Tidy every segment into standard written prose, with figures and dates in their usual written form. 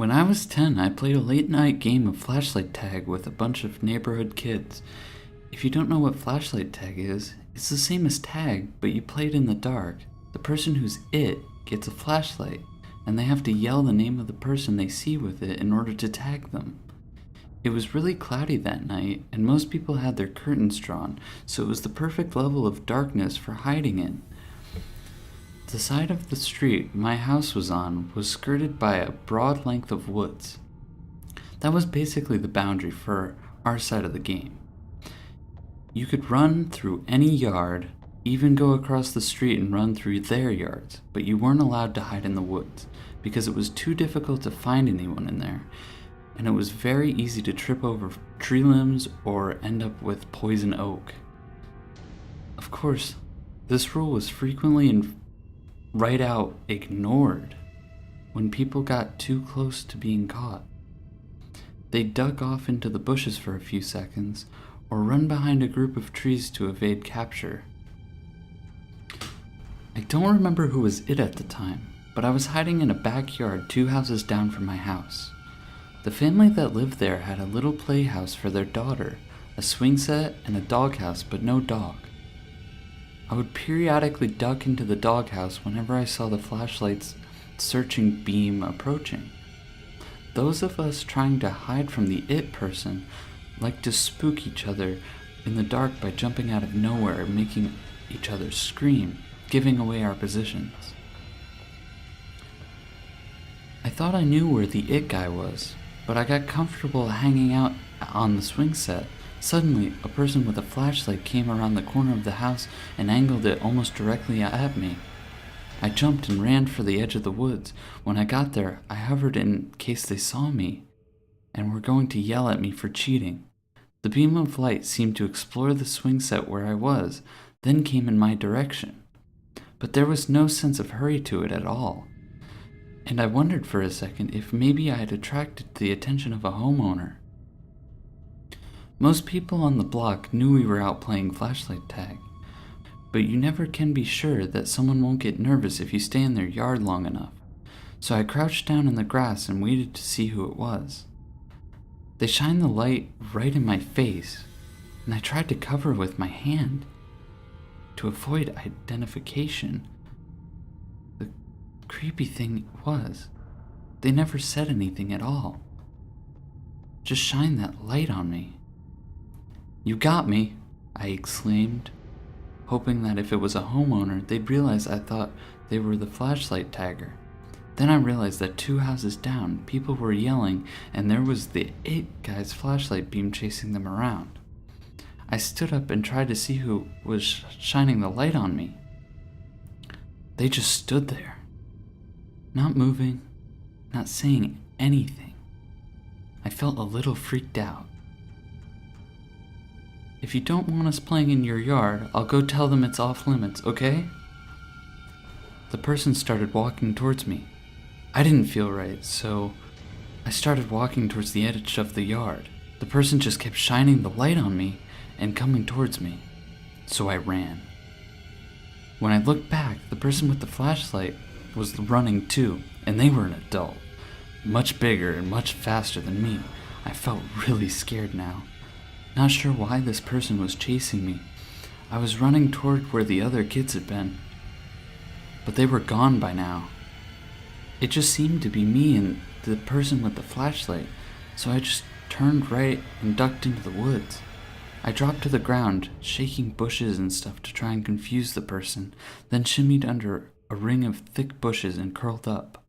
When I was 10, I played a late night game of flashlight tag with a bunch of neighborhood kids. If you don't know what flashlight tag is, it's the same as tag, but you play it in the dark. The person who's it gets a flashlight, and they have to yell the name of the person they see with it in order to tag them. It was really cloudy that night, and most people had their curtains drawn, so it was the perfect level of darkness for hiding in. The side of the street my house was on was skirted by a broad length of woods. That was basically the boundary for our side of the game. You could run through any yard, even go across the street and run through their yards, but you weren't allowed to hide in the woods because it was too difficult to find anyone in there, and it was very easy to trip over tree limbs or end up with poison oak. Of course, this rule was frequently and right out ignored when people got too close to being caught. They duck off into the bushes for a few seconds or run behind a group of trees to evade capture. I don't remember who was it at the time, but I was hiding in a backyard 2 houses down from my house. The family that lived there had a little playhouse for their daughter, a swing set, and a doghouse, but no dog. I would periodically duck into the doghouse whenever I saw the flashlight's searching beam approaching. Those of us trying to hide from the it person liked to spook each other in the dark by jumping out of nowhere and making each other scream, giving away our positions. I thought I knew where the it guy was, but I got comfortable hanging out on the swing set. Suddenly, a person with a flashlight came around the corner of the house and angled it almost directly at me. I jumped and ran for the edge of the woods. When I got there, I hovered in case they saw me and were going to yell at me for cheating. The beam of light seemed to explore the swing set where I was, then came in my direction. But there was no sense of hurry to it at all. And I wondered for a second if maybe I had attracted the attention of a homeowner. Most people on the block knew we were out playing flashlight tag, but you never can be sure that someone won't get nervous if you stay in their yard long enough. So I crouched down in the grass and waited to see who it was. They shined the light right in my face, and I tried to cover with my hand to avoid identification. The creepy thing was, they never said anything at all. Just shined that light on me. "You got me," I exclaimed, hoping that if it was a homeowner, they'd realize I thought they were the flashlight tagger. Then I realized that 2 houses down, people were yelling, and there was the it guy's flashlight beam chasing them around. I stood up and tried to see who was shining the light on me. They just stood there, not moving, not saying anything. I felt a little freaked out. "If you don't want us playing in your yard, I'll go tell them it's off limits, okay?" The person started walking towards me. I didn't feel right, so I started walking towards the edge of the yard. The person just kept shining the light on me and coming towards me, so I ran. When I looked back, the person with the flashlight was running too, and they were an adult, much bigger and much faster than me. I felt really scared now. Not sure why this person was chasing me. I was running toward where the other kids had been, but they were gone by now. It just seemed to be me and the person with the flashlight, so I just turned right and ducked into the woods. I dropped to the ground, shaking bushes and stuff to try and confuse the person, then shimmied under a ring of thick bushes and curled up.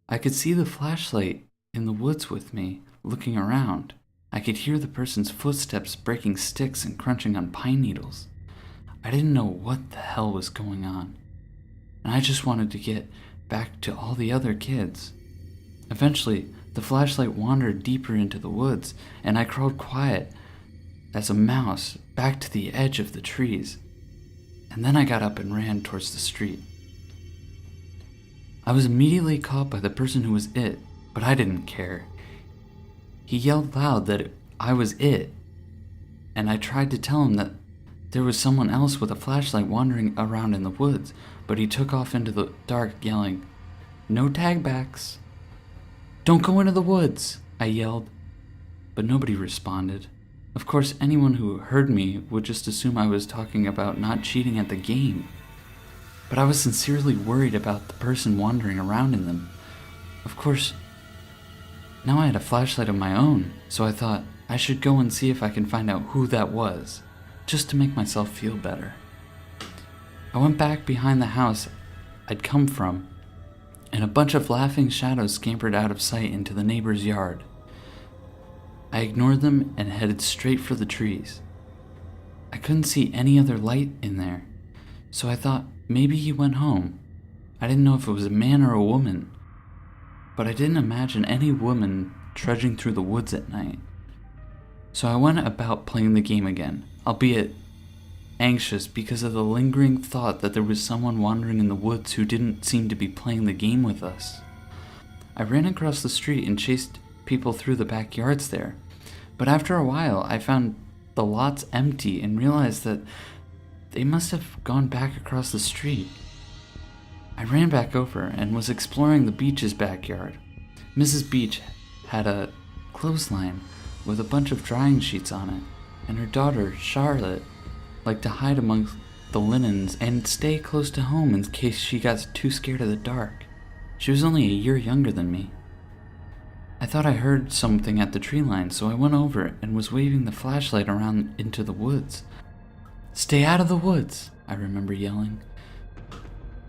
I could see the flashlight in the woods with me, looking around. I could hear the person's footsteps breaking sticks and crunching on pine needles. I didn't know what the hell was going on, and I just wanted to get back to all the other kids. Eventually, the flashlight wandered deeper into the woods, and I crawled quiet as a mouse back to the edge of the trees, and then I got up and ran towards the street. I was immediately caught by the person who was it, but I didn't care. He yelled loud that I was it, and I tried to tell him that there was someone else with a flashlight wandering around in the woods, but he took off into the dark yelling, "No tag backs." "Don't go into the woods," I yelled, but nobody responded. Of course, anyone who heard me would just assume I was talking about not cheating at the game. But I was sincerely worried about the person wandering around in them. Of course, now I had a flashlight of my own, so I thought I should go and see if I can find out who that was, just to make myself feel better. I went back behind the house I'd come from, and a bunch of laughing shadows scampered out of sight into the neighbor's yard. I ignored them and headed straight for the trees. I couldn't see any other light in there, so I thought maybe he went home. I didn't know if it was a man or a woman, but I didn't imagine any woman trudging through the woods at night. So I went about playing the game again, albeit anxious because of the lingering thought that there was someone wandering in the woods who didn't seem to be playing the game with us. I ran across the street and chased people through the backyards there, but after a while I found the lots empty and realized that they must have gone back across the street. I ran back over and was exploring the Beach's backyard. Mrs. Beach had a clothesline with a bunch of drying sheets on it, and her daughter, Charlotte, liked to hide amongst the linens and stay close to home in case she got too scared of the dark. She was only a year younger than me. I thought I heard something at the tree line, so I went over and was waving the flashlight around into the woods. "Stay out of the woods," I remember yelling.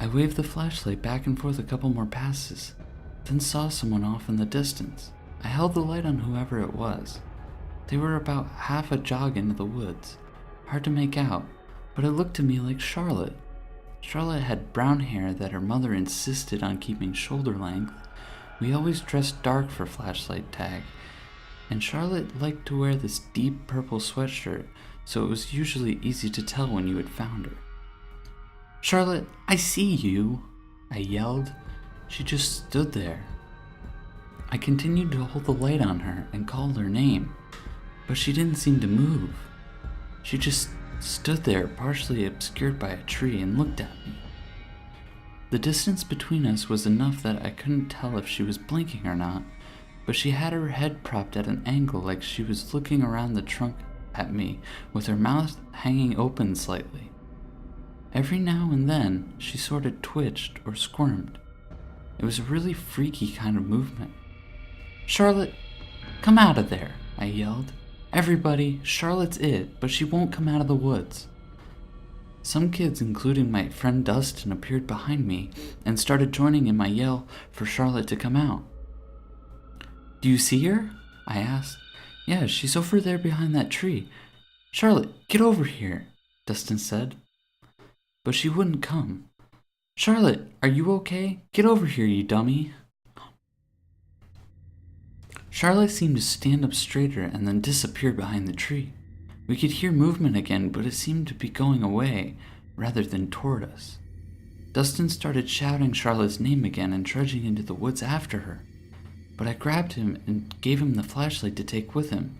I waved the flashlight back and forth a couple more passes, then saw someone off in the distance. I held the light on whoever it was. They were about half a jog into the woods. Hard to make out, but it looked to me like Charlotte. Charlotte had brown hair that her mother insisted on keeping shoulder length. We always dressed dark for flashlight tag, and Charlotte liked to wear this deep purple sweatshirt, so it was usually easy to tell when you had found her. "Charlotte, I see you," I yelled. She just stood there. I continued to hold the light on her and called her name, but she didn't seem to move. She just stood there, partially obscured by a tree, and looked at me. The distance between us was enough that I couldn't tell if she was blinking or not, but she had her head propped at an angle like she was looking around the trunk at me, with her mouth hanging open slightly. Every now and then, she sort of twitched or squirmed. It was a really freaky kind of movement. "Charlotte, come out of there," I yelled. "Everybody, Charlotte's it, but she won't come out of the woods." Some kids, including my friend Dustin, appeared behind me and started joining in my yell for Charlotte to come out. "Do you see her?" I asked. "Yeah, she's over there behind that tree." "Charlotte, get over here," Dustin said. But she wouldn't come. "Charlotte, are you okay? Get over here, you dummy." Charlotte seemed to stand up straighter and then disappear behind the tree. We could hear movement again, but it seemed to be going away rather than toward us. Dustin started shouting Charlotte's name again and trudging into the woods after her, but I grabbed him and gave him the flashlight to take with him.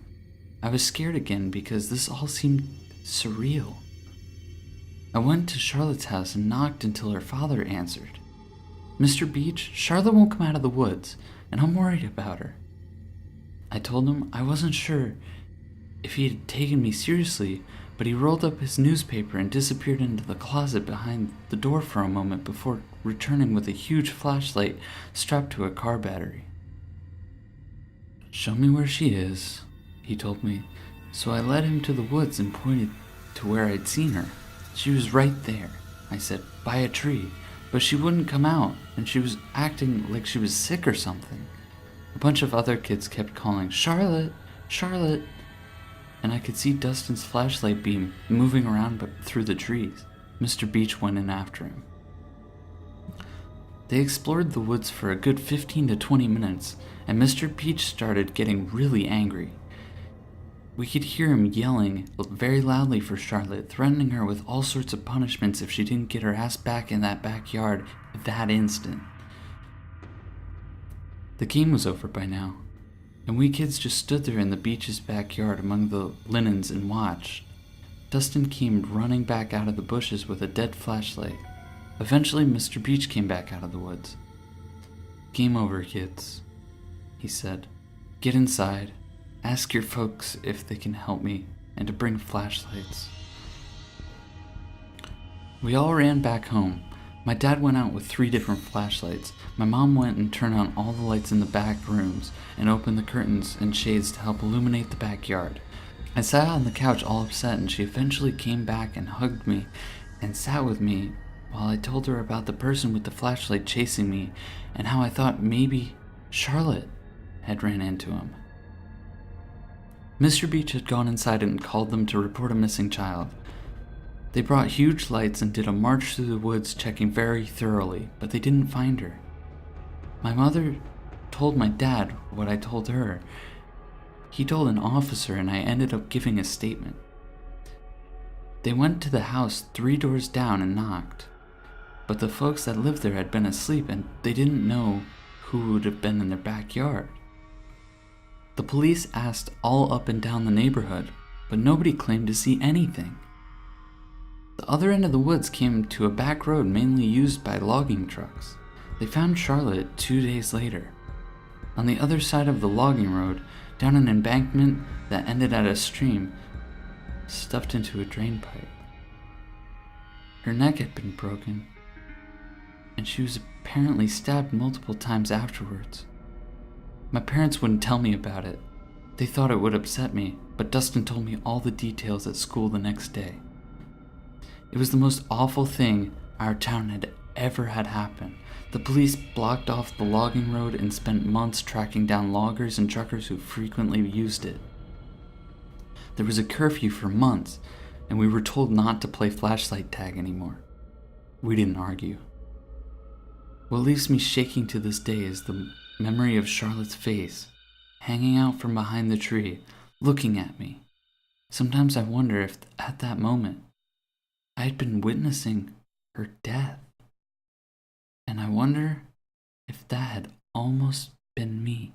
I was scared again because this all seemed surreal. I went to Charlotte's house and knocked until her father answered. "Mr. Beach, Charlotte won't come out of the woods, and I'm worried about her." I told him I wasn't sure if he had taken me seriously, but he rolled up his newspaper and disappeared into the closet behind the door for a moment before returning with a huge flashlight strapped to a car battery. "Show me where she is," he told me, so I led him to the woods and pointed to where I'd seen her. "She was right there," I said, "by a tree, but she wouldn't come out, and she was acting like she was sick or something." A bunch of other kids kept calling, "Charlotte, Charlotte," and I could see Dustin's flashlight beam moving around through the trees. Mr. Beach went in after him. They explored the woods for a good 15 to 20 minutes, and Mr. Beach started getting really angry. We could hear him yelling very loudly for Charlotte, threatening her with all sorts of punishments if she didn't get her ass back in that backyard that instant. The game was over by now, and we kids just stood there in the Beach's backyard among the linens and watched. Dustin came running back out of the bushes with a dead flashlight. Eventually, Mr. Beach came back out of the woods. "Game over, kids," he said. "Get inside, ask your folks if they can help me, and to bring flashlights." We all ran back home. My dad went out with 3 different flashlights. My mom went and turned on all the lights in the back rooms and opened the curtains and shades to help illuminate the backyard. I sat on the couch all upset, and she eventually came back and hugged me and sat with me while I told her about the person with the flashlight chasing me and how I thought maybe Charlotte had ran into him. Mr. Beach had gone inside and called them to report a missing child. They brought huge lights and did a march through the woods, checking very thoroughly, but they didn't find her. My mother told my dad what I told her. He told an officer, and I ended up giving a statement. They went to the house 3 doors down and knocked, but the folks that lived there had been asleep and they didn't know who would have been in their backyard. The police asked all up and down the neighborhood, but nobody claimed to see anything. The other end of the woods came to a back road mainly used by logging trucks. They found Charlotte 2 days later. On the other side of the logging road, down an embankment that ended at a stream, stuffed into a drain pipe. Her neck had been broken, and she was apparently stabbed multiple times afterwards. My parents wouldn't tell me about it. They thought it would upset me, but Dustin told me all the details at school the next day. It was the most awful thing our town had ever had happen. The police blocked off the logging road and spent months tracking down loggers and truckers who frequently used it. There was a curfew for months, and we were told not to play flashlight tag anymore. We didn't argue. What leaves me shaking to this day is the memory of Charlotte's face, hanging out from behind the tree, looking at me. Sometimes I wonder if at that moment I had been witnessing her death. And I wonder if that had almost been me.